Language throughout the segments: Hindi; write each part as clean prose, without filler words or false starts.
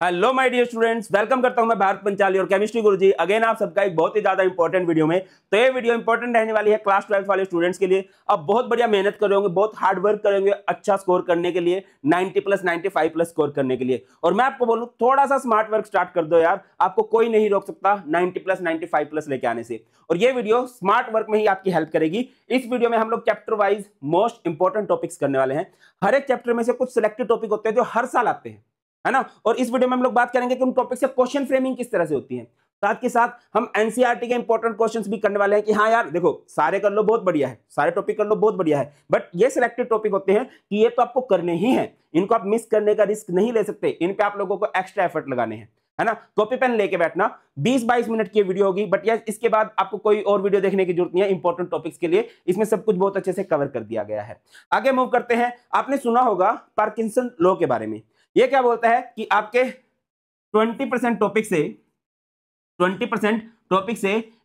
Hello my dear students, welcome करता हूं मैं भारत पंचाली और केमिस्ट्री गुरुजी अगेन आप सबका एक बहुत ही ज्यादा इंपॉर्टेंट वीडियो में। तो ये वीडियो इंपॉर्टेंट रहने वाली है क्लास 12 वाले स्टूडेंट्स के लिए। अब बहुत बढ़िया मेहनत कर रहे होंगे, बहुत हार्ड वर्क करेंगे अच्छा स्कोर करने के लिए, 90 प्लस 95 प्लस स्कोर करने के लिए। और मैं आपको बोलूं थोड़ा सा स्मार्ट वर्क स्टार्ट कर दो यार, आपको कोई नहीं रोक सकता 90 प्लस 95 प्लस लेके आने से। और ये वीडियो स्मार्ट वर्क में ही आपकी हेल्प करेगी। इस वीडियो में हम लोग chapter wise most important topics करने वाले हैं। हर एक चैप्टर में से कुछ सिलेक्टेड टॉपिक होते हैं जो हर साल आते हैं, है ना। और इस वीडियो में हम लोग बात करेंगे कि उन टॉपिक से क्वेश्चन फ्रेमिंग किस तरह से होती है। साथ के साथ हम एनसीईआरटी के इंपॉर्टेंट क्वेश्चंस भी करने वाले हैं कि हाँ यार देखो सारे कर लो बहुत बढ़िया है, सारे टॉपिक कर लो बहुत बढ़िया है, बट ये सिलेक्टेड टॉपिक होते हैं कि ये तो आपको करने ही है, इनको आप मिस करने का रिस्क नहीं ले सकते, इन पे आप लोगों को एक्स्ट्रा एफर्ट लगाने हैं, है ना। कॉपी पेन लेके बैठना। 20-22 मिनट की वीडियो होगी, बट यस इसके बाद आपको कोई और वीडियो देखने की जरूरत नहीं है। इंपॉर्टेंट टॉपिक्स के लिए इसमें सब कुछ बहुत अच्छे से कवर कर दिया गया है। आगे मूव करते हैं। आपने सुना होगा पार्किंसन लॉ के बारे में। ये क्या बोलता है कि आपके 20% टॉपिक से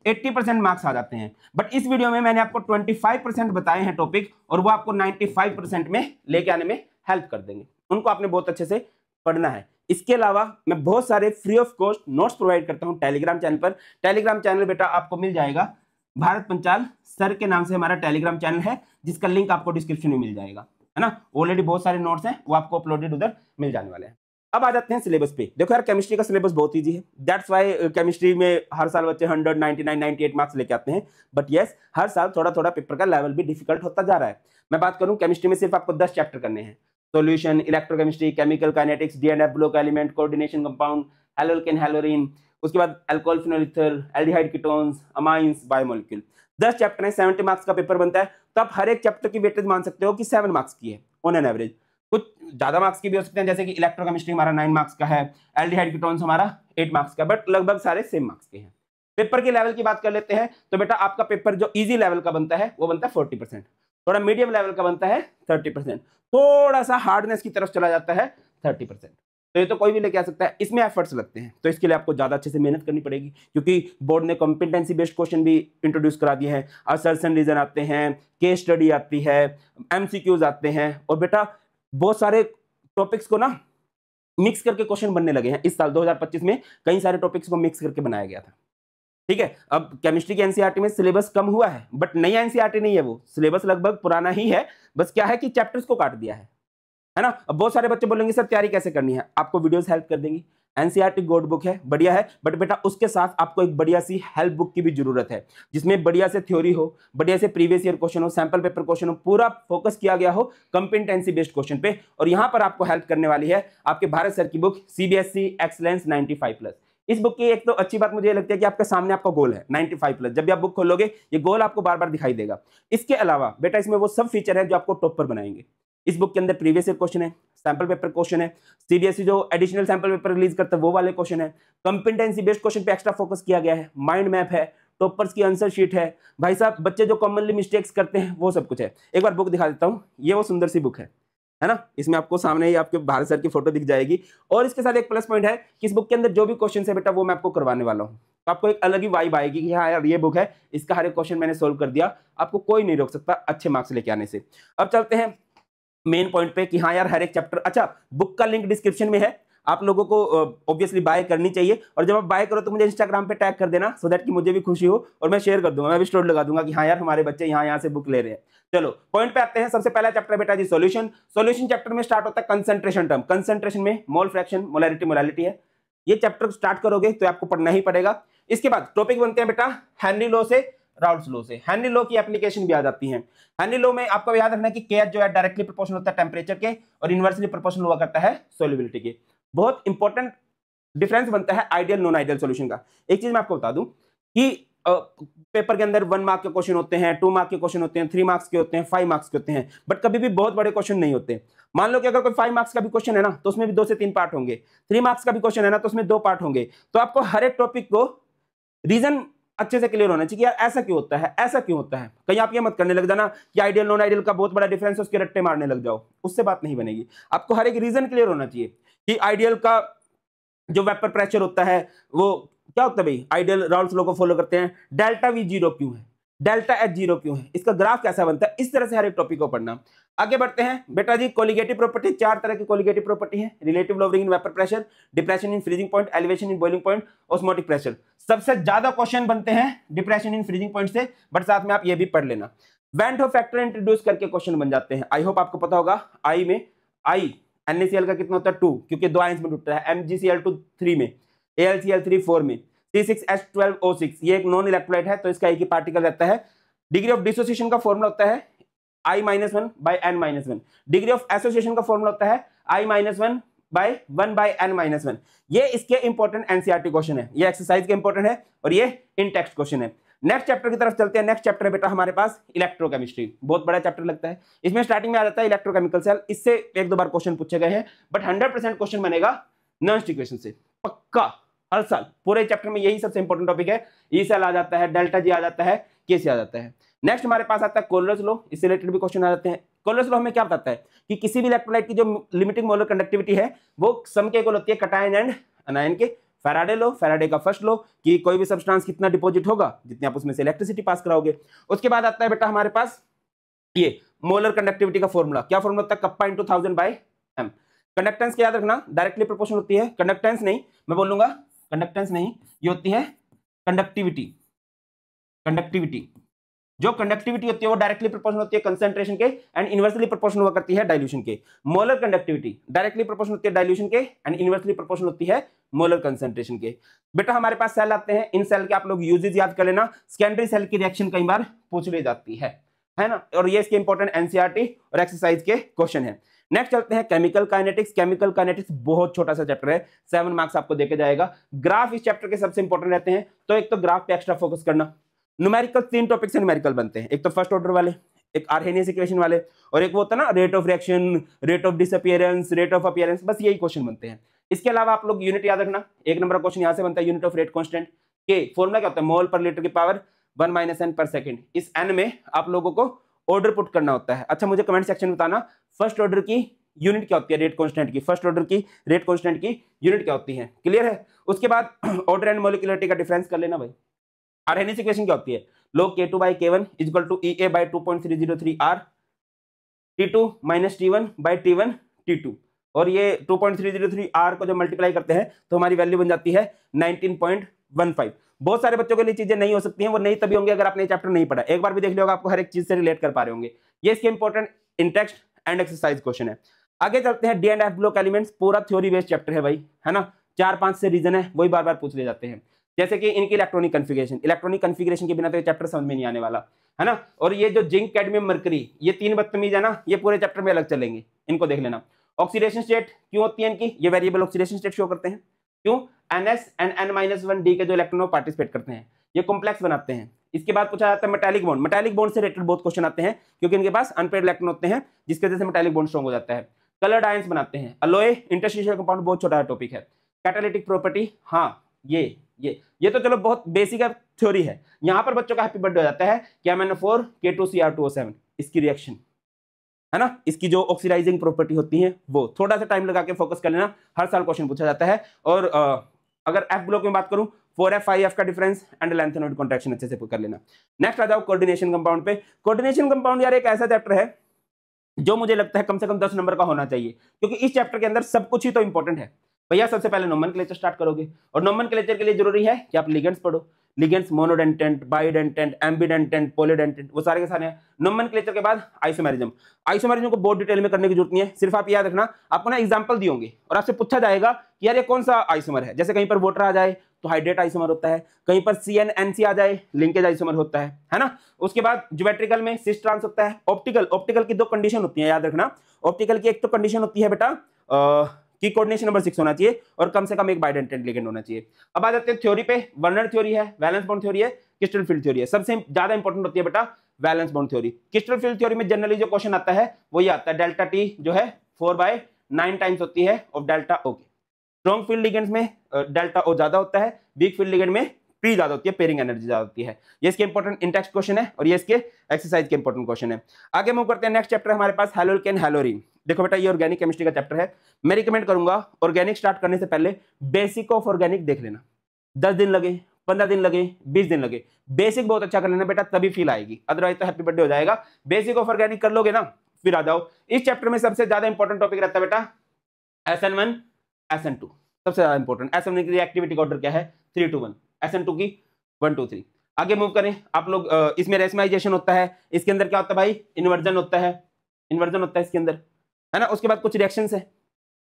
80% मार्क्स आ जाते हैं, बट इस वीडियो में मैंने आपको 25% बताए हैं टॉपिक, और वो आपको 95% में लेके आने में हेल्प कर देंगे। उनको आपने बहुत अच्छे से पढ़ना है। इसके अलावा मैं बहुत सारे free of cost notes provide करता हूं टेलीग्राम चैनल पर। टेलीग्राम चैनल बेटा आपको मिल जाएगा, भारत पंचाल सर के नाम से हमारा टेलीग्राम चैनल है, जिसका लिंक आपको डिस्क्रिप्शन में मिल जाएगा, है ना। ऑलरेडी बहुत सारे नोट्स हैं, वो आपको अपलोडेड उधर मिल जाने वाले हैं। अब आ जाते हैं सिलेबस पे। देखो यार केमिस्ट्री का सिलेबस बहुत इजी है, दैट्स व्हाई केमिस्ट्री में हर साल बच्चे 100, 99, 98 मार्क्स लेके आते हैं। बट यस हर साल थोड़ा थोड़ा पेपर का लेवल भी डिफिकल्ट होता जा रहा है। मैं बात करूं केमिस्ट्री में सिर्फ आपको 10 चैप्टर करने हैं। Solution, electrochemistry, chemical kinetics, D and F block element, coordination compound, haloalkane haloarene, उसके बाद alcohol phenol ether, aldehyde ketones, amines, biomolecule. 10 chapter है, 70 मार्क्स का पेपर बनता है। तो आप हर एक चैप्टर की वेटेज मान सकते हो कि 7 मार्क्स की है ऑन एन एवरेज। कुछ ज्यादा मार्क्स की भी हो सकते हैं, जैसे कि इलेक्ट्रोकेमिस्ट्री हमारा 9 मार्क्स का है, एल्डिहाइड कीटोन्स हमारा 8 मार्क्स का, बट लगभग सारे सेम मार्क्स के हैं। पेपर के लेवल की बात कर लेते हैं तो बेटा आपका पेपर जो इजी लेवल का बनता है वो बनता है 40%, थोड़ा मीडियम लेवल का बनता है 30%, थोड़ा सा हार्डनेस की तरफ चला जाता है 30%। तो ये तो कोई भी लेके आ सकता है, इसमें एफर्ट्स लगते हैं, तो इसके लिए आपको ज्यादा अच्छे से मेहनत करनी पड़ेगी, क्योंकि बोर्ड ने कॉम्पिटेंसी बेस्ड क्वेश्चन भी इंट्रोड्यूस करा दिए हैं, असर्शन रीजन आते हैं, केस स्टडी आती है, एमसीक्यूज आते हैं, और बेटा बहुत सारे टॉपिक्स को ना मिक्स करके क्वेश्चन बनने लगे हैं। इस साल 2025 में कई सारे टॉपिक्स को मिक्स करके बनाया गया था। ठीक है, अब केमिस्ट्री की एनसीईआरटी में सिलेबस कम हुआ है, बट नई एनसीईआरटी नहीं है, वो सिलेबस लगभग पुराना ही है, बस क्या है कि चैप्टर्स को काट दिया है ना। अब बहुत सारे बच्चे बोलेंगे सर तैयारी कैसे करनी है, आपको वीडियोस हेल्प कर देंगी। एनसीईआरटी गोल्ड बुक है, बढ़िया है, बट बेटा उसके साथ आपको एक बढ़िया सी हेल्प बुक की भी जरूरत है, जिसमें बढ़िया से थ्योरी हो, बढ़िया से प्रीवियस ईयर क्वेश्चन हो, सैंपल पेपर क्वेश्चन हो, पूरा फोकस किया गया हो कॉम्पिटेंसी बेस्ड क्वेश्चन पे। और यहां पर आपको हेल्प करने वाली है आपके भारत सर की बुक सीबीएसई एक्सीलेंस 95+। इस बुक की एक तो अच्छी बात मुझे लगती है कि आपके सामने आपका गोल है 95+। जब भी आप बुक खोलोगे ये गोल आपको बार बार दिखाई देगा। इसके अलावा बेटा इसमें वो सब फीचर है जो आपको टॉपर बनाएंगे। इस बुक के अंदर प्रीवियस ईयर क्वेश्चन है, सैंपल पेपर क्वेश्चन है, सीबीएसई जो एडिशनल सैंपल पेपर रिलीज करता है वो वाले क्वेश्चन है, कॉम्पिटेंसी बेस्ड क्वेश्चन पे एक्स्ट्रा फोकस किया गया है, माइंड मैप है, टॉपर्स की आंसर शीट है, भाई साहब बच्चे जो कॉमनली मिस्टेक्स करते हैं वो सब कुछ है। एक बार बुक दिखा देता हूँ, ये वो सुंदर सी बुक है ना। इसमें आपको सामने ही आपके भारत सर की फोटो दिख जाएगी, और इसके साथ एक प्लस पॉइंट है कि इस बुक के अंदर जो भी क्वेश्चन है बेटा वो मैं आपको करवाने वाला हूँ, तो आपको एक अलग ही वाइब आएगी कि हाँ यार ये बुक है, इसका हर एक क्वेश्चन मैंने सोल्व कर दिया, आपको कोई नहीं रोक सकता अच्छे मार्क्स लेके आने से। अब चलते हैं मेन पॉइंट पे कि हाँ यार हर एक चैप्टर, अच्छा बुक का लिंक डिस्क्रिप्शन में है, आप लोगों को ऑब्वियसली बाय करनी चाहिए, और जब आप बाय करो तो मुझे इंस्टाग्राम पे टैग कर देना, सो दैट कि मुझे भी खुशी हो और मैं शेयर कर दूंगा, मैं भी स्टोरी लगा दूंगा कि हाँ यार हमारे बच्चे यहाँ से बुक ले रहे हैं। चलो पॉइंट पे आते हैं। सबसे पहला चैप्टर बेटा जी सॉल्यूशन। सॉल्यूशन चैप्टर में स्टार्ट होता है कंसंट्रेशन टर्म। कंसंट्रेशन में मोल फ्रैक्शन, मोलैरिटी, मोलालिटी है। ये चैप्टर स्टार्ट करोगे तो आपको पढ़ना ही पड़ेगा। इसके बाद टॉपिक बनते हैं बेटा हेनरी लॉ से राउल्ट्स लॉ से। हेनरी लॉ की एप्लीकेशन भी आ जाती है। हेनरी लॉ में आपको याद रखना कि Kh जो है डायरेक्टली प्रोपोर्शनल होता है टेम्परेचर के, और इनवर्सली प्रोपोर्शनल हुआ करता है सॉल्युबिलिटी के। बहुत इंपॉर्टेंट डिफरेंस बनता है आइडियल नॉन आइडियल सॉल्यूशन का। एक चीज मैं आपको बता दूं कि पेपर के अंदर 1 मार्क के क्वेश्चन होते हैं, 2 मार्क के क्वेश्चन होते हैं, 3 मार्क्स के होते हैं, 5 मार्क्स के होते हैं, बट कभी भी बहुत बड़े क्वेश्चन नहीं होते। मान लो कि अगर कोई 5 मार्क्स का भी क्वेश्चन है ना तो उसमें भी 2 से 3 पार्ट होंगे, 3 मार्क्स का भी क्वेश्चन है ना तो उसमें 2 पार्ट होंगे। तो आपको हर एक टॉपिक को रीजन अच्छे से क्लियर होना चाहिए कि यार ऐसा क्यों होता है, ऐसा क्यों होता है। कहीं आप ये मत करने लग जाना कि आइडियल नॉन आइडियल का बहुत बड़ा डिफरेंस है उसके रट्टे मारने लग जाओ, उससे बात नहीं बनेगी। आपको हर एक रीजन क्लियर होना चाहिए कि आइडियल का जो वेपर प्रेशर होता है वो क्या होता है भाई, आइडियल राउल्ट्स लॉ को फॉलो करते हैं, डेल्टा वी 0 क्यों है, डेल्टा एच 0 क्यों है, इसका ग्राफ कैसा बनता है, इस तरह से हर एक टॉपिक को पढ़ना। आगे बढ़ते हैं बेटा जी। कोलिगेटिव प्रॉपर्टी, 4 तरह की कोलिगेटिव प्रॉपर्टी है। Relative lowering in vapour pressure, depression in freezing point, elevation in boiling point, osmotic pressure. सबसे ज्यादा क्वेश्चन बनते हैं डिप्रेशन इन फ्रीजिंग पॉइंट से, बट साथ में आप ये भी पढ़ लेना। वेन होफ फैक्टर इंट्रोड्यूस करके क्वेश्चन बन जाते हैं। आई होप आपको पता होगा। आई में आई NaCl का कितना होता है 2, क्योंकि 2 आयंस में टूटता है। MgCl2 3 में, AlCl3 4 में, C6H12O6 ये एक नॉन इलेक्ट्रोलाइट है, तो इसका एक ही पार्टिकल रहता है। डिग्री ऑफ डिसोसिएशन का फॉर्मूला होता है I-1/N-1। डिग्री ऑफ एसोसिएशन का फॉर्मूला होता है I-1/1/N-1। ये इसके इंपॉर्टेंट एनसीईआरटी क्वेश्चन है, ये एक्सरसाइज के इंपॉर्टेंट है और ये इन टेक्स्ट क्वेश्चन है। नेक्स्ट चैप्टर की तरफ चलते हैं। नेक्स्ट चैप्टर है बेटा हमारे पास इलेक्ट्रोकेमिस्ट्री। बहुत बड़ा चैप्टर लगता है। इसमें स्टार्टिंग में आ जाता है इलेक्ट्रोकेमिकल सेल। इससे 1-2 बार क्वेश्चन पूछे गए हैं, बट 100% क्वेश्चन बनेगा नॉन इक्वेशन से, पक्का हर साल। पूरे चैप्टर में यही सबसे इंपॉर्टेंट टॉपिक है। ई सेल आ जाता है, डेल्टा जी आ जाता है, के सी आ जाता है। नेक्स्ट हमारे पास आता है कोलरस लॉ। इससे रिलेटेड भी क्वेश्चन आ जाते हैं। कोलरस लॉ हमें क्या बताता है कि किसी भी इलेक्ट्रोलाइट की जो लिमिटिंग मोलर कंडक्टिविटी है वो सम के इक्वल होती है कैटायन एंड अनायन के। फैराडे लॉ, फैराडे का फर्स्ट लॉ कि कोई भी सब्सटेंस कितना डिपॉजिट होगा जितनी आप उसमें से इलेक्ट्रिसिटी पास कराओगे। उसके बाद आता है बेटा हमारे पास ये मोलर कंडक्टिविटी का फॉर्मूला। क्या फॉर्मूला होता है? Kappa into 1000/m। कंडक्टेंस क्या याद रखना, डायरेक्टली प्रोपोर्शनल होती है। कंडक्टेंस नहीं, मैं बोलूंगा कंडक्टेंस नहीं, ये होती है कंडक्टिविटी। कंडक्टिविटी, जो कंडक्टिविटी होती है वो डायरेक्टली प्रोपोर्शनल होती है कंसंट्रेशन के एंड इनवर्सली प्रोपोर्शनल हुआ करती है डाइल्यूशन के। मोलर कंडक्टिविटी डायरेक्टली प्रोपोर्शनल होती है डाइल्यूशन के एंड इनवर्सली प्रोपोर्शनल होती है मोलर कंसंट्रेशन के। बेटा हमारे पास सेल आते हैं, इन सेल के आप लोग यूजेस याद कर लेना। सेकेंडरी सेल की रिएक्शन कई बार पूछ ली जाती है ना, और ये इसके इंपॉर्टेंट एनसीईआरटी और एक्सरसाइज के क्वेश्चन है। नेक्स्ट चलते हैं केमिकल काइनेटिक्स। केमिकल काइनेटिक्स बहुत छोटा सा चैप्टर है, 7 मार्क्स आपको देके जाएगा। ग्राफ इस चैप्टर के सबसे इंपॉर्टेंट रहते हैं, तो एक तो ग्राफ पे एक्स्ट्रा फोकस करना। न्यूमेरिकल 3 टॉपिक से न्यूमेरिकल बनते हैं, एक तो फर्स्ट ऑर्डर वाले, एक आर्हेनियस इक्वेशन वाले, और एक वो होता है ना rate of reaction, rate of disappearance, rate of appearance. बस यही क्वेश्चन बनते हैं। इसके अलावा आप लोग यूनिट याद रखना। 1 नंबर क्वेश्चन यहाँ से बनता है, यूनिट ऑफ रेट कांस्टेंट के फॉर्मूला क्या होता है? मोल पर लीटर की पावर 1 - n पर सेकंड। इस n में आप लोगों को ऑर्डर पुट करना होता है। अच्छा मुझे कमेंट सेक्शन में बताना फर्स्ट ऑर्डर की यूनिट क्या होती है रेट कांस्टेंट की। फर्स्ट ऑर्डर की रेट कांस्टेंट की यूनिट क्या होती है? क्लियर है? उसके बाद ऑर्डर एंड मोलिकुलरिटी का डिफरेंस कर लेना भाई। आर्हेनियस इक्वेशन क्या होती है? log K2/K1 = EA/2.303 R T2 - T1/T1 T2, और ये 2.303 R को जब मल्टीप्लाई करते हैं तो हमारी वैल्यू बन जाती है 19.15। बहुत सारे बच्चों के लिए चीजें नहीं हो सकती हैं, वो नहीं तभी होंगे अगर आपने चैप्टर नहीं पढ़ा। एक बार भी देख लिया होगा, आपको हर एक चीज से रिलेट कर पा रहे होंगे। ये इसके important in text and exercise question है। आगे चलते हैं D and F block elements. पूरा थ्योरी बेस्ड चैप्टर है भाई, है ना। 4-5 से रीजन है, वही बार बार पूछ ले जाते हैं। जैसे कि इनकी इलेक्ट्रॉनिक कॉन्फ़िगरेशन के बिना तो ये चैप्टर समझ में नहीं आने वाला, है ना। और ये जो जिंक, कैडमियम, मरकरी, ये 3 बदतमीज है ना, ये पूरे चैप्टर में अलग चलेंगे, इनको देख लेना। ऑक्सीडेशन स्टेट क्यों होती है इनकी? ये वेरिएबल ऑक्सीडेशन स्टेट शो करते हैं। क्यों? NS एंड N-1D के जो इलेक्ट्रॉन पार्टिसिपेट करते हैं, ये कॉम्प्लेक्स बनाते हैं। इसके बाद पूछा जाता है मेटालिक बॉन्ड। मेटालिक बॉन्ड से रिलेटेड बहुत क्वेश्चन आते हैं, क्योंकि इनके पास अनपेयर्ड इलेक्ट्रॉन होते हैं, जिसकी वजह से मेटालिक बॉन्ड स्ट्रांग हो जाता है। कलर्ड आयंस बनाते हैं। अलॉय, इंटरस्टिशियल कंपाउंड बहुत छोटा टॉपिक है। कैटालिटिक प्रॉपर्टी, हाँ ये तो चलो बहुत बेसिक थ्योरी है। यहां पर बच्चों का हैप्पी बर्थडे हो जाता है कि MnO4 K2Cr2O7 इसकी रिएक्शन, है ना, इसकी जो ऑक्सीडाइजिंग प्रॉपर्टी होती है वो थोड़ा सा टाइम लगा के फोकस कर लेना, हर साल क्वेश्चन पूछा जाता है। और अगर एफ ब्लॉक में बात करूं 4F 5F का डिफरेंस एंड लैंथेनोइड कॉन्ट्रैक्शन अच्छे से कर लेना। नेक्स्ट आ जाओ कोऑर्डिनेशन कंपाउंड पे। कोऑर्डिनेशन कंपाउंड यार एक ऐसा चैप्टर है जो मुझे लगता है कम से कम 10 नंबर का होना चाहिए, क्योंकि इस चैप्टर के अंदर सब कुछ ही तो इंपॉर्टेंट है भैया। सबसे पहले नोमेनक्लेचर स्टार्ट करोगे, और नोमेनक्लेचर के लिए जरूरी है कि आप लिगेंड्स पढ़ो। लिगेंड्स मोनोडेंटेंट, बाइडेंटेंट, एम्बिडेंटेंट, पॉलीडेंटेंट, वो सारे के सारे हैं। नोमेनक्लेचर के बाद आइसोमेरिज्म। आइसोमेरिज्म को बहुत डिटेल में करने की जरूरत नहीं है, सिर्फ आप याद रखना आपको ना एग्जांपल दिए होंगे और आपसे पूछा जाएगा कि यार ये कौन सा आइसोमर है। जैसे कहीं पर वाटर आ जाए तो हाइड्रेट आइसोमर होता है, कहीं पर CnNC आ जाए लिंकेज आइसोमर होता है ना। उसके बाद ज्योमेट्रिकल में सिस ट्रांस होता है। ऑप्टिकल की 2 कंडीशन होती है, याद रखना। ऑप्टिकल की एक तो कंडीशन होती है बेटा कि कोऑर्डिनेशन नंबर 6 होना चाहिए और कम से कम एक बाइडेंटेंट लिगेंड होना चाहिए। अब आ जाते हैं थ्योरी पे। वर्नर थ्योरी है, वैलेंस बॉन्ड थ्योरी है, क्रिस्टल फील्ड थ्योरी है। सबसे ज्यादा इंपॉर्टेंट होती है बेटा valence bond theory. Crystal field theory में जनरली जो क्वेश्चन आता है वो ये आता है, डेल्टा टी जो है 4/9 टाइम्स होती है ऑफ डेल्टा ओ के। स्ट्रॉन्ग फील्ड लिगेंड्स में डेल्टा ओ ज्यादा होता है, वीक फील्ड लिगेंड में पी ज्यादा होती है, पेयरिंग एनर्जी ज्यादा होती है। ये इसके इंपॉर्टेंट इंटेक्स्ट क्वेश्चन है और ये इसके एक्सरसाइज के इंपॉर्टेंट क्वेश्चन है। आगे मूव करते हैं। नेक्स्ट चैप्टर हमारे पास हैलोल्केन हैलोरीन। देखो बेटा ये ऑर्गेनिक केमिस्ट्री का चैप्टर है। मैं रिकमेंड करूंगा ऑर्गेनिक स्टार्ट करने से पहले बेसिक ऑफ ऑर्गेनिक देख लेना। 10 दिन लगे, 15 दिन लगे, 20 दिन लगे, बेसिक बहुत अच्छा कर लेना बेटा, तभी फील आएगी। अदरवाइज तो हैप्पी बर्थडे हो जाएगा। बेसिक ऑफ ऑर्गेनिक कर लोगे ना, फिर आ जाओ इस चैप्टर में सबसे ज्यादा इंपॉर्टेंट टॉपिक रहता है बेटा SN1 SN2, सबसे ज्यादा इंपॉर्टेंट। SN1 की रिएक्टिविटी का ऑर्डर क्या है 3 to 1, SN2 की 1 to 3। आगे मूव करें आप लोग, इसमें रेशमाइजेशन होता है, इसके अंदर क्या होता है भाई इन्वर्जन होता है, इन्वर्जन होता है इसके अंदर, है ना। उसके बाद कुछ रिएक्शंस है।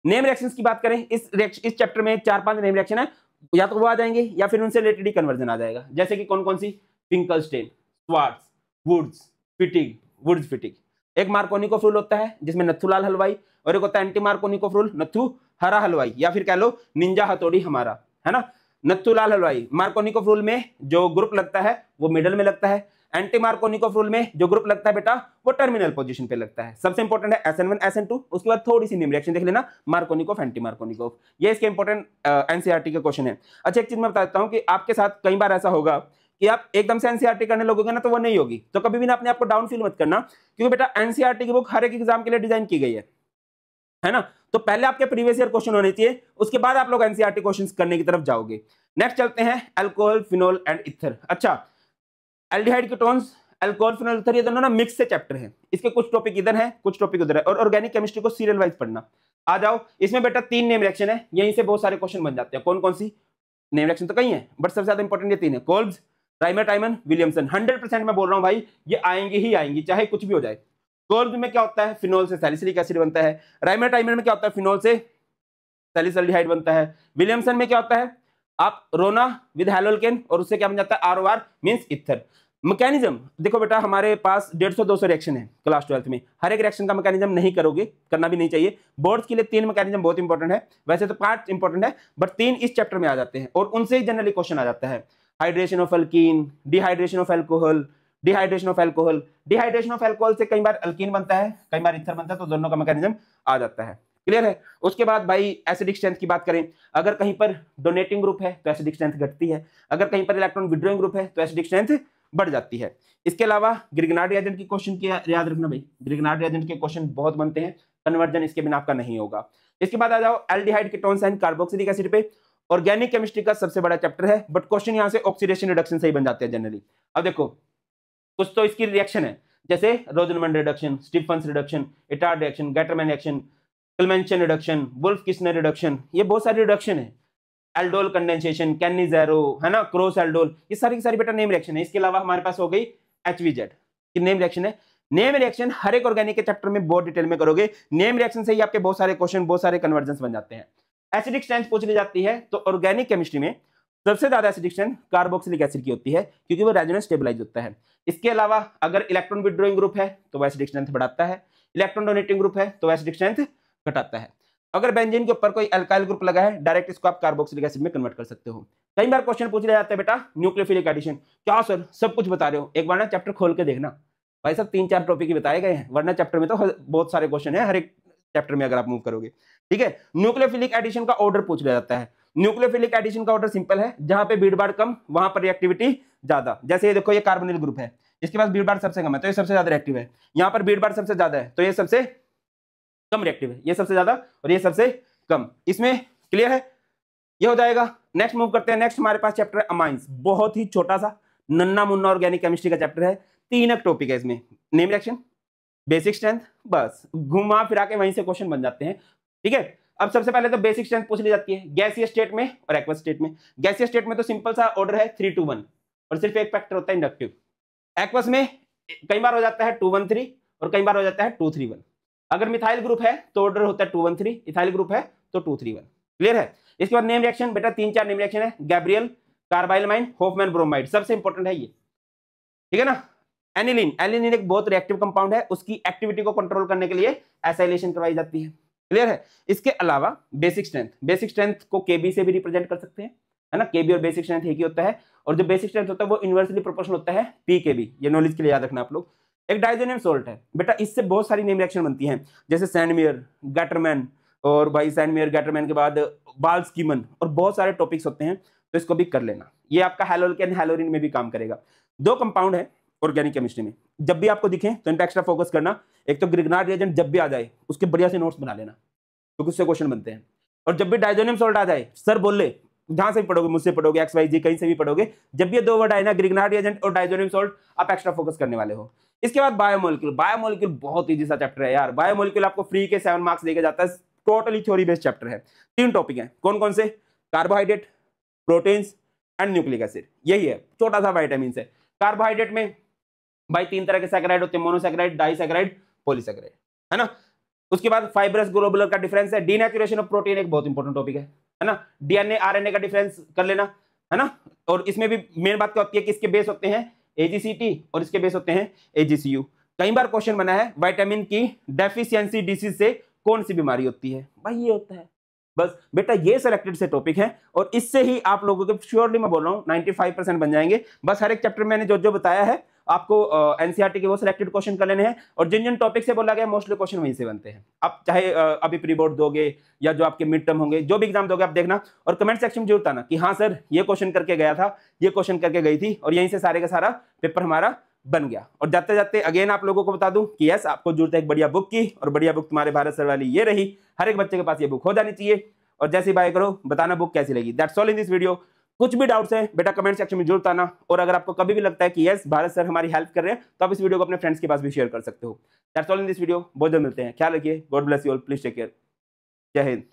नेम रिएक्शंस की बात करें इस चैप्टर में 4-5 नेम रिएक्शन है, या तो वो आ जाएंगे या फिर उनसे रिलेटेड ही कन्वर्जन आ जाएगा। जैसे कि कौन कौन सी, फिंकलस्टेन, स्वार्ट्स, वुड्स फिटिग, वुड्स फिटिग। एक मार्कोनिकोफ रूल होता है जिसमें नथु लाल हलवाई, और एक होता है एंटी मार्कोनिकोफ रूल नथु हरा हलवाई, या फिर कह लो निंजा हथौड़ी हमारा, है ना। नथु लाल हलवाई मार्कोनिकोफ रूल में जो ग्रुप लगता है वो मिडल में लगता है, एंटी मार्कोनिकोफ रूल में जो ग्रुप लगता है बेटा वो टर्मिनल पोजीशन पे लगता है। सबसे इंपॉर्टेंट है SN1 SN2। उसके बाद थोड़ी सी नेम रिएक्शन देख लेना, मार्कोनिकोफ एंटी मार्कोनिकोफ, ये इसके इंपॉर्टेंट एनसीईआरटी के क्वेश्चन है। अच्छा एक चीज मैं बता देता हूं कि आपके साथ कई बार ऐसा होगा कि आप एकदम से एनसीईआरटी करने लगोगे ना तो वो नहीं होगी, तो कभी भी ना अपने आप को डाउन फील मत करना, क्योंकि बेटा एनसीईआरटी की बुक हर एक एग्जाम के लिए डिजाइन की गई है ना। तो पहले आपके प्रीवियस ईयर क्वेश्चन होने चाहिए, उसके बाद आप लोग एनसीईआरटी क्वेश्चंस करने की तरफ जाओगे। नेक्स्ट चलते हैं अल्कोहल, फिनोल एंड ईथर। अच्छा aldehyde ketones, alcohol, phenol, ether ये दोनों ना मिक्स से चैप्टर हैं, इसके कुछ टॉपिक इधर हैं कुछ टॉपिक उधर है, और ऑर्गेनिक केमिस्ट्री को सीरियल वाइज पढ़ना। आ जाओ इसमें बेटा 3 नेम रिएक्शन है, यहीं से बहुत सारे क्वेश्चन बन जाते हैं। कौन कौन सी नेम रिएक्शन तो कई है बट सबसे ज्यादा इंपॉर्टेंट ये 3 है, कोल्ब्स, राइमर-टाइमन, विलियमसन। 100% मैं बोल रहा हूं भाई ये आएंगे ही आएंगी चाहे कुछ भी हो जाए। कोल्ब्स में क्या होता है फिनोल से सैलिसिलिक एसिड बनता है, राइमर-टाइमन में क्या होता है फिनोल से सैलिसल्डिहाइड बनता है, विलियमसन में क्या होता है आप रोना विद हैलोल्केन और उससे क्या बन जाता है ROR मींस ईथर। मैकेनिज्म देखो बेटा हमारे पास 150-200 रिएक्शन है क्लास 12th में, हर एक रिएक्शन का मैकेनिज्म नहीं करोगे, करना भी नहीं चाहिए। बोर्ड्स के लिए 3 मैकेनिज्म बहुत इंपॉर्टेंट है, वैसे तो 5 इंपॉर्टेंट है बट 3 इस चैप्टर में आ जाते हैं और उनसे ही जनरली क्वेश्चन आ जाता है। Hydration of alkyne, dehydration of alcohol, dehydration of alcohol, dehydration of alcohol से कई बार अल्कीन बनता है कई बार ईथर बनता है, तो दोनों का मैकेनिज्म आ जाता है। क्लियर है। उसके बाद भाई एसिडिक स्ट्रेंथ की बात करें, अगर कहीं पर डोनेटिंग ग्रुप है तो एसिडिक स्ट्रेंथ घटती है, अगर कहीं पर इलेक्ट्रॉन विड्रॉइंग ग्रुप है तो एसिडिक स्ट्रेंथ बढ़ जाती है। इसके अलावा ग्रिग्नार्ड रिएजेंट की क्वेश्चन की याद रखना भाई, ग्रिग्नार्ड रिएजेंट के क्वेश्चन बहुत बनते हैं, कन्वर्जन इसके बिना आपका नहीं होगा। इसके बाद आ जाओ aldehyde ketones and carboxylic acid पे, ऑर्गेनिक केमिस्ट्री का सबसे बड़ा चैप्टर है बट क्वेश्चन यहाँ से ऑक्सीडेशन रिडक्शन से ही बन जाते हैं जनरली। अब देखो कुछ तो इसकी रिएक्शन है जैसे Rosenmund reduction, Stephens reduction, Etard reaction, Gattermann reaction, Clemmensen reduction, Wolff Kishner reduction, ये बहुत सारी रिडक्शन है। एल्डोल कंडेंसेशन, कैनिज़ेरो, है ना, क्रॉस एल्डोल, ये सारी की सारी बेटा नेम रिएक्शन है। इसके अलावा हमारे पास हो गई HVZ की नेम रिएक्शन है। नेम रिएक्शन हर एक ऑर्गेनिक के चैप्टर में बहुत डिटेल में करोगे, नेम रिएक्शन से ही आपके बहुत सारे क्वेश्चन बहुत सारे कन्वर्जेंस बन जाते हैं। एसिडिक स्ट्रेंथ पूछ ली जाती है तो ऑर्गेनिक केमिस्ट्री में सबसे ज्यादा एसिडिक स्ट्रेंथ कार्बोक्सिलिक एसिड की होती है क्योंकि वो रेजोनेंस स्टेबलाइज होता है। इसके अलावा अगर इलेक्ट्रॉन विड्रॉइंग ग्रुप है तो वो एसिडिक स्ट्रेंथ बढ़ाता है, इलेक्ट्रॉन डोनेटिंग ग्रुप है तो एसिडिक स्ट्रेंथ घटाता है। अगर बेंजीन के ऊपर कोई अल्काइल ग्रुप लगा है डायरेक्ट इसको आप कार्बोक्सिलिक एसिड में कन्वर्ट कर सकते हो। कई बार क्वेश्चन पूछ लिया जाता है बेटा न्यूक्लियोफिलिक एडिशन, क्या सर सब कुछ बता रहे हो, एक बार ना चैप्टर खोल के देखना भाई साहब 3-4 टॉपिक ही बताए गए हैं, वरना चैप्टर में तो बहुत सारे क्वेश्चन है हर एक चैप्टर में अगर आप मूव करोगे। ठीक है, न्यूक्लियोफिलिक एडिशन का ऑर्डर पूछ लिया जाता है। न्यूक्लियोफिलिक एडिशन का ऑर्डर सिंपल है, जहां पे भीड़ भाड़ कम वहां पर रिएक्टिविटी ज्यादा। जैसे ये देखो ये कार्बोनिल ग्रुप है, इसके पास भीड़ भाड़ सबसे कम है तो ये सबसे ज्यादा रिएक्टिव है, यहाँ पर भीड़ भाड़ सबसे ज्यादा है तो ये सबसे कम रिएक्टिव है, ये सबसे ज्यादा और ये सबसे कम। इसमें क्लियर है, ये हो जाएगा। नेक्स्ट मूव करते हैं। नेक्स्ट हमारे पास चैप्टर है अमाइंस, बहुत ही छोटा सा नन्ना मुन्ना ऑर्गेनिक केमिस्ट्री का चैप्टर है। 3 टॉपिक है इसमें, नेम रिएक्शन, बेसिक स्ट्रेंथ, बस घुमा फिरा के वहीं से क्वेश्चन बन जाते हैं। ठीक है, अब सबसे पहले तो बेसिक स्ट्रेंथ पूछ ली जाती है गैसीय स्टेट में और एक्वस स्टेट में। गैसीय स्टेट में तो सिंपल सा ऑर्डर है 3 to 1 और सिर्फ एक फैक्टर होता है इंडक्टिव। एक्वस में कई बार हो जाता है 2-1-3 और कई बार हो जाता है 2-3-1। अगर मिथाइल ग्रुप है तो ऑर्डर होता है 2-1-3, इथाइल ग्रुप है तो 2-3-1। क्लियर है। इसके बाद नेम रिएक्शन बेटा 3-4 नेम रिएक्शन है, गैब्रियल, कार्बाइलमाइन, होफमैन ब्रोमाइड, सबसे इंपॉर्टेंट है ये। ठीक है ना। एनिलीन, एनिलीन एक बहुत रिएक्टिव कंपाउंड है, उसकी एक्टिविटी को कंट्रोल करने के लिए एसाइलेशन करवाई जाती है। क्लियर है। इसके अलावा बेसिक स्ट्रेंथ, बेसिक स्ट्रेंथ को केबी से भी रिप्रेजेंट कर सकते हैं, है ना, केबी और बेसिक स्ट्रेंथ एक ही होता है और जो बेसिक स्ट्रेंथ होता है वो इनवर्सली प्रोपोर्शनल होता है पीकेबी, ये नॉलेज के लिए याद रखना आप लोग। एक डाइजोनियम सोल्ट है बेटा, इससे बहुत सारी नेम रिएक्शन बनती हैं जैसे सैंडमेयर, गैटरमैन और भाई सैंडमेयर गैटरमैन के बाद बाल्सकीमन और बहुत सारे टॉपिक्स होते हैं तो इसको भी कर लेना। ये आपका हैलोल्केन हैलोरिन में भी काम करेगा। 2 कंपाउंड है ऑर्गेनिक केमिस्ट्री में, जब भी आपको दिखे तो इन पे एक्स्ट्रा फोकस करना। एक तो ग्रिग्नार्ड रिएजेंट जब भी आ जाए उसके बढ़िया से नोट्स बना लेना क्योंकि उससे क्वेश्चन बनते हैं, और जब भी डाइजोनियम सोल्ट आ जाए सर बोल ले जहां से भी पढ़ोगे, मुझसे पढ़ोगे, XYZ कहीं से भी पढ़ोगे, जब भी ये दो वर्ड आए ना, ग्रिग्नार्ड एजेंट और डायजोनियम सॉल्ट, आप एक्स्ट्रा फोकस करने वाले हो। इसके बाद बायोमोलिक्यूल। बायोमोलिक्यूल बहुत इजी सा चैप्टर है यार। बायोमोलिक्यूल आपको फ्री के 7 मार्क्स देके जाता है, टोटली थ्योरी बेस्ड चैप्टर है। 3 टॉपिक है, कौन कौन से? Carbohydrate, proteins and nucleic acid. यही है, छोटा सा विटामिन है। कार्बोहाइड्रेट में भाई 3 तरह के सैकराइड होते हैं, मोनोसैकराइड, डाइसैकराइड, पॉलीसैकराइड, है ना। उसके बाद फाइब्रस ग्लोबुलर का डिफरेंस है। डीनेचुरेशन ऑफ प्रोटीन एक बहुत इंपॉर्टेंट टॉपिक है ना। डीएनए आरएनए का डिफरेंस कर लेना, है ना। और इसमें भी मेन बात क्या होती है कि इसके बेस होते हैं एजीसीटी और इसके बेस होते हैं एजीसीयू। कई बार क्वेश्चन बना है विटामिन की डेफिशिएंसी डिसीज से कौन सी बीमारी होती है, भाई ये होता है। बस बेटा ये सिलेक्टेड से टॉपिक है और इससे ही आप लोगों के श्योरली मैं बोल रहा हूं 95% बन जाएंगे। बस हर एक चैप्टर मैंने जो जो बताया है आपको एनसीईआरटी के वो सिलेक्टेड क्वेश्चन कर लेने हैं और जिन जिन टॉपिक से बोला गया मोस्टली क्वेश्चन वहीं से बनते हैं। आप चाहे अभी प्री बोर्ड दोगे या जो आपके मिड टर्म होंगे, जो भी एग्जाम दोगे आप देखना और कमेंट सेक्शन में जरूर बताना कि हाँ सर ये क्वेश्चन करके गया था, ये क्वेश्चन करके गई थी और यहीं से सारे का सारा पेपर हमारा बन गया। और जाते जाते अगेन आप लोगों को बता दूं कि यस आपको जरूरत है एक बढ़िया बुक की, और बढ़िया बुक तुम्हारे भारत सर वाली ये रही। हर एक बच्चे के पास ये बुक हो जानी चाहिए। और जैसे ही बाय करो बताना बुक कैसी लगी। That's all in this video. कुछ भी डाउट्स है बेटा कमेंट सेक्शन में जरूर बताना। और अगर आपको कभी भी लगता है कि यस भारत सर हमारी हेल्प कर रहे हैं तो आप इस वीडियो को अपने फ्रेंड्स के पास भी शेयर कर सकते हो। That's all in this video. बहुत जल्द मिलते हैं, ख्याल रखिए। God bless you all, please take care. जय हिंद।